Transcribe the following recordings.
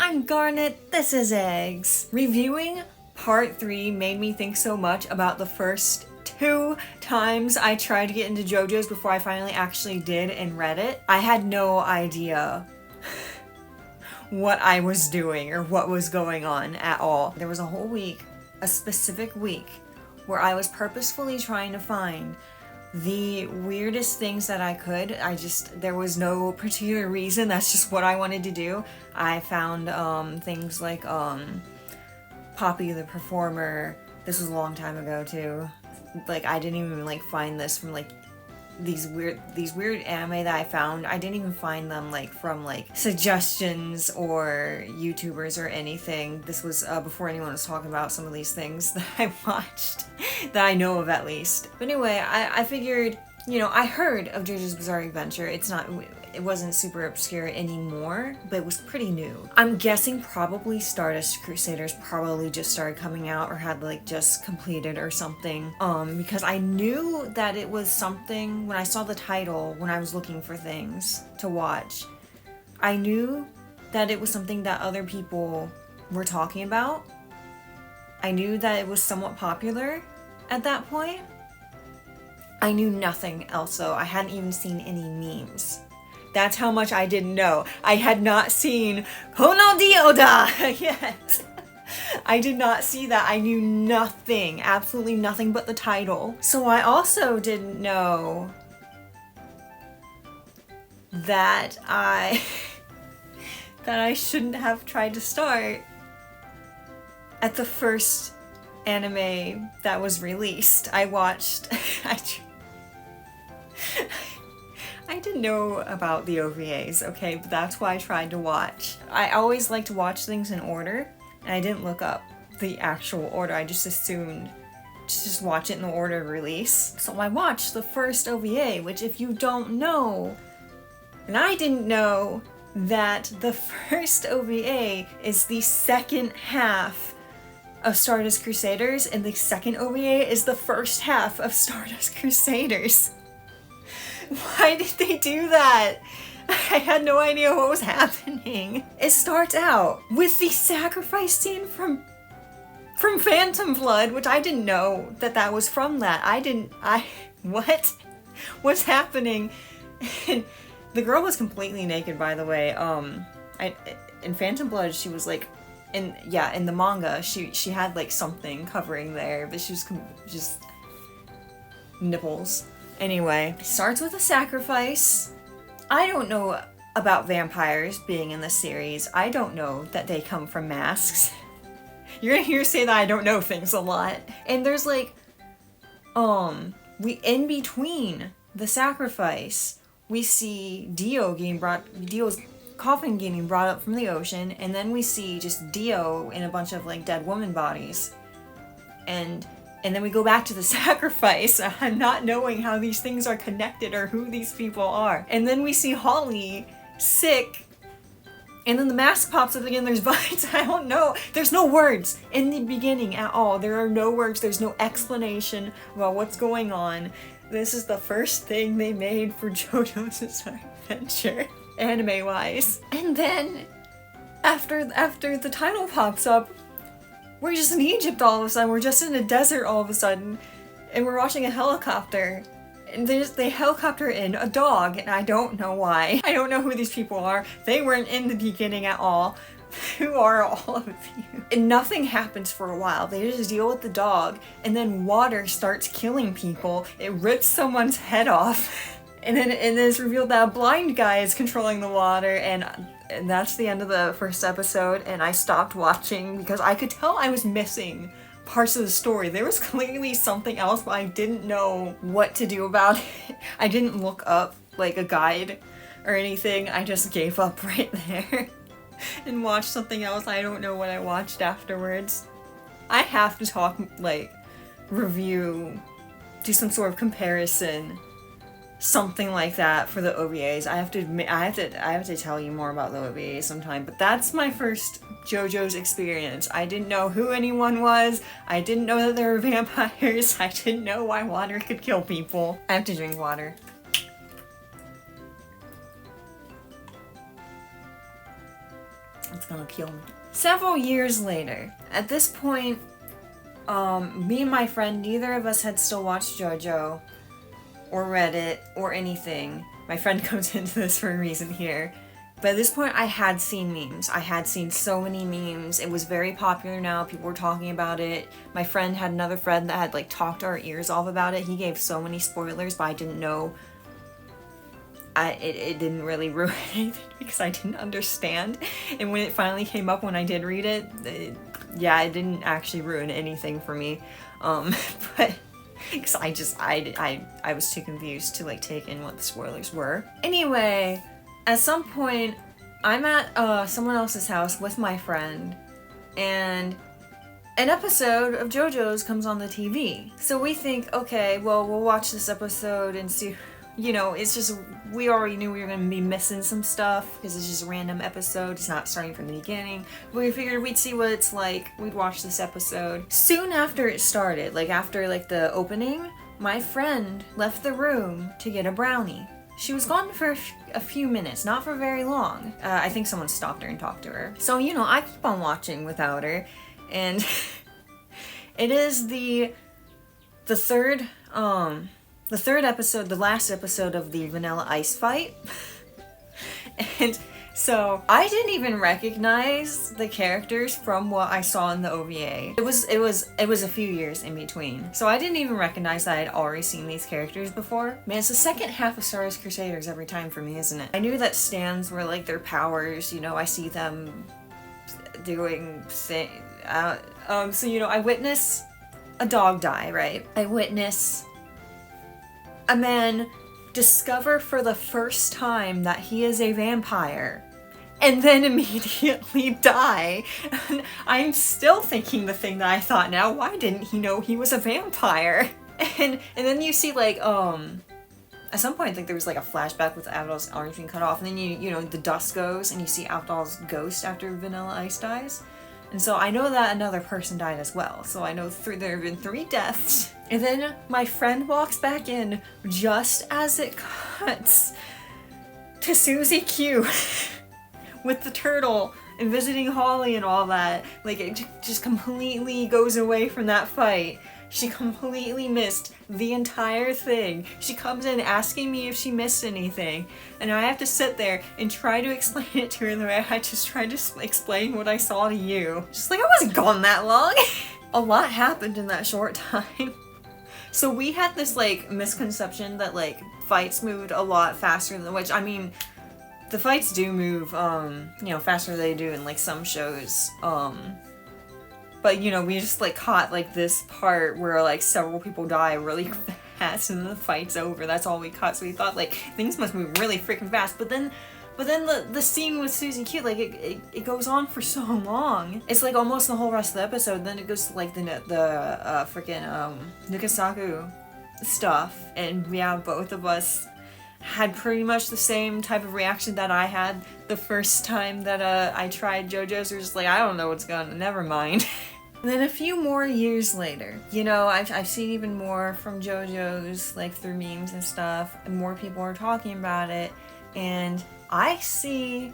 I'm Garnet, this is Eggs. Reviewing part 3 made me think so much about the first 2 times I tried to get into JoJo's before I finally actually did and read it. I had no idea what I was doing or what was going on at all. There was a whole week, a specific week, where I was purposefully trying to find the weirdest things that I could. There was no particular reason, that's just what I wanted to do. I found things like Poppy the Performer. This was a long time ago too. Like, I didn't even like find this from like these weird anime that I found. I didn't even find them like from like suggestions or YouTubers or anything. This was before anyone was talking about some of these things that I watched, that I know of at least. But anyway, I figured, you know, I heard of JoJo's Bizarre Adventure. It wasn't super obscure anymore, but it was pretty new. I'm guessing probably Stardust Crusaders probably just started coming out or had like just completed or something. Because I knew that it was something when I saw the title, when I was looking for things to watch. I knew that it was something that other people were talking about. I knew that it was somewhat popular at that point. I knew nothing else though. I hadn't even seen any memes. That's how much I didn't know. I had not seen Kono Dioda yet. I did not see that. I knew nothing, absolutely nothing but the title. So I also didn't know that I shouldn't have tried to start at the first anime that was released. I didn't know about the OVAs, okay, but that's why I tried to watch. I always like to watch things in order, and I didn't look up the actual order. I just assumed to just watch it in the order of release. So I watched the first OVA, which if you don't know, and I didn't know, that the first OVA is the second half of Stardust Crusaders, and the second OVA is the first half of Stardust Crusaders. Why did they do that? I had no idea what was happening. It starts out with the sacrifice scene from Phantom Blood, which I didn't know that was from that. What? What's happening? And the girl was completely naked, by the way. In Phantom Blood, she was like, in the manga, she had like something covering there, but she was just nipples. Anyway, it starts with a sacrifice. I don't know about vampires being in this series. I don't know that they come from masks. You're gonna hear say that I don't know things a lot. And there's like, in between the sacrifice, we see Dio's coffin getting brought up from the ocean, and then we see just Dio in a bunch of like dead woman bodies. And then we go back to the sacrifice, I'm not knowing how these things are connected or who these people are. And then we see Holly sick, and then the mask pops up again, there's vines, I don't know. There's no words in the beginning at all. There are no words, there's no explanation about what's going on. This is the first thing they made for JoJo's Bizarre Adventure, anime-wise. And then, after the title pops up, we're just in Egypt all of a sudden, we're just in a desert all of a sudden, and we're watching a helicopter. And they helicopter in a dog, and I don't know why. I don't know who these people are. They weren't in the beginning at all. Who are all of you? And nothing happens for a while. They just deal with the dog, and then water starts killing people. It rips someone's head off. And then it's revealed that a blind guy is controlling the water, and that's the end of the first episode, and I stopped watching because I could tell I was missing parts of the story. There was clearly something else, but I didn't know what to do about it. I didn't look up like a guide or anything. I just gave up right there and watched something else. I don't know what I watched afterwards. I have to review, do some sort of comparison, something like that for the OVAs. I have to tell you more about the OVAs sometime, but that's my first JoJo's experience. I didn't know who anyone was. I didn't know that there were vampires. I didn't know why water could kill people. I have to drink water. It's gonna kill me. Several years later, at this point, me and my friend, neither of us had still watched JoJo or read it or anything. My friend comes into this for a reason here. But at this point, I had seen memes. I had seen so many memes. It was very popular now. People were talking about it. My friend had another friend that had like talked our ears off about it. He gave so many spoilers, but I didn't know. It didn't really ruin anything because I didn't understand. And when it finally came up when I did read it, it didn't actually ruin anything for me. But because I was too confused to like take in what the spoilers were. Anyway, at some point, I'm at someone else's house with my friend, and an episode of JoJo's comes on the TV. So we think, okay, well, we'll watch this episode and see. You know, it's just, we already knew we were going to be missing some stuff because it's just a random episode. It's not starting from the beginning. But we figured we'd see what it's like. We'd watch this episode. Soon after it started, like after like the opening, my friend left the room to get a brownie. She was gone for a few minutes, not for very long. I think someone stopped her and talked to her. So, you know, I keep on watching without her. And it is the third episode, the last episode of the Vanilla Ice fight. And so I didn't even recognize the characters from what I saw in the OVA. It was a few years in between. So I didn't even recognize that I had already seen these characters before. Man, it's the second half of Star Wars Crusaders every time for me, isn't it? I knew that stands were like their powers, you know, I see them doing so, you know, I witness a dog die, right? I witness a man discover for the first time that he is a vampire and then immediately die. And I'm still thinking the thing that I thought now, why didn't he know he was a vampire? And then you see like, at some point I think there was like a flashback with Avdol's arm being cut off, and then you know, the dust goes and you see Avdol's ghost after Vanilla Ice dies. And so I know that another person died as well. So I know there have been 3 deaths. And then my friend walks back in just as it cuts to Susie Q with the turtle and visiting Holly and all that. Like, it just completely goes away from that fight. She completely missed the entire thing. She comes in asking me if she missed anything, and I have to sit there and try to explain it to her the way I just tried to explain what I saw to you. Just like, I wasn't gone that long. A lot happened in that short time. So we had this like misconception that like fights moved a lot faster than, which I mean, the fights do move, you know, faster than they do in like some shows. But, you know, we just, like, caught, like, this part where, like, several people die really fast and then the fight's over. That's all we caught. So we thought, like, things must move really freaking fast. But then the scene with Susie Q, like, it goes on for so long. It's, like, almost the whole rest of the episode. Then it goes to, like, the freaking, Nukasaku stuff. And, yeah, both of us had pretty much the same type of reaction that I had the first time that I tried JoJo's. We're just like, I don't know what's going on, never mind. And then a few more years later, you know, I've seen even more from JoJo's, like through memes and stuff, and more people are talking about it, and I see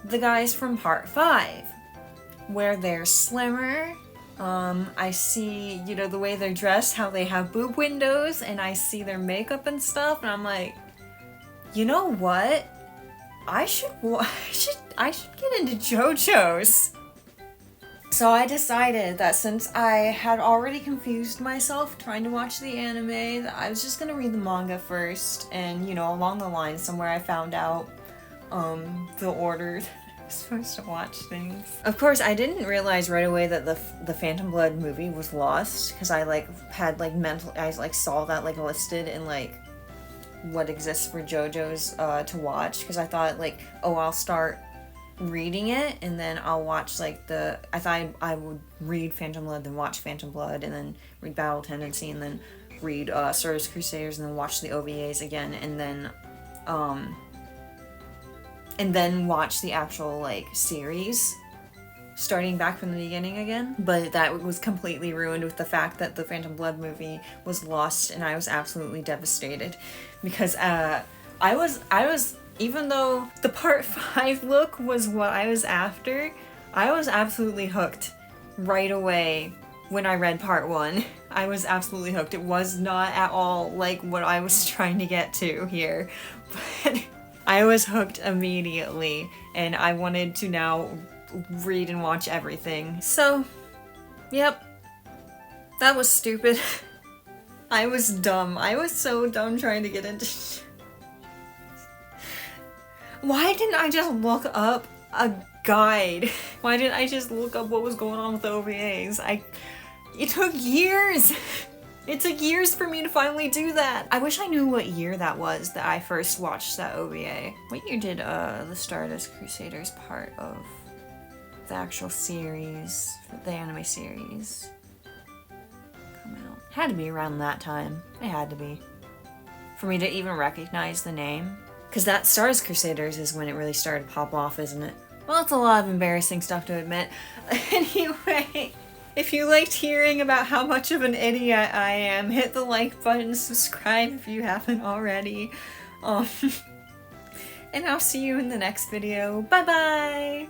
the guys from part 5, where they're slimmer. I see, you know, the way they're dressed, how they have boob windows, and I see their makeup and stuff, and I'm like, you know what? I should get into JoJo's. So I decided that since I had already confused myself trying to watch the anime, that I was just gonna read the manga first, and, you know, along the line somewhere I found out, the order supposed to watch things. Of course, I didn't realize right away that the Phantom Blood movie was lost, because I like had like I like saw that like listed in like what exists for JoJo's to watch, because I thought like, oh, I'll start reading it and then I'll watch like I thought I would read Phantom Blood, then watch Phantom Blood, and then read Battle Tendency, and then read Star Wars Crusaders, and then watch the OVAs again, and then watch the actual, like, series, starting back from the beginning again. But that was completely ruined with the fact that the Phantom Blood movie was lost, and I was absolutely devastated. Because, I was Even though the part 5 look was what I was after, I was absolutely hooked right away when I read part 1. I was absolutely hooked. It was not at all like what I was trying to get to here, but I was hooked immediately, and I wanted to now read and watch everything. So, yep, that was stupid. I was dumb. I was so dumb trying to get into Why didn't I just look up a guide? Why didn't I just look up what was going on with the OVAs? It took years! It took years for me to finally do that! I wish I knew what year that was that I first watched that OVA. What year did the Stardust Crusaders part of the actual series, the anime series, come out? It had to be around that time. It had to be. For me to even recognize the name. Because that Stardust Crusaders is when it really started to pop off, isn't it? Well, it's a lot of embarrassing stuff to admit. Anyway, if you liked hearing about how much of an idiot I am, hit the like button, subscribe if you haven't already. And I'll see you in the next video. Bye bye!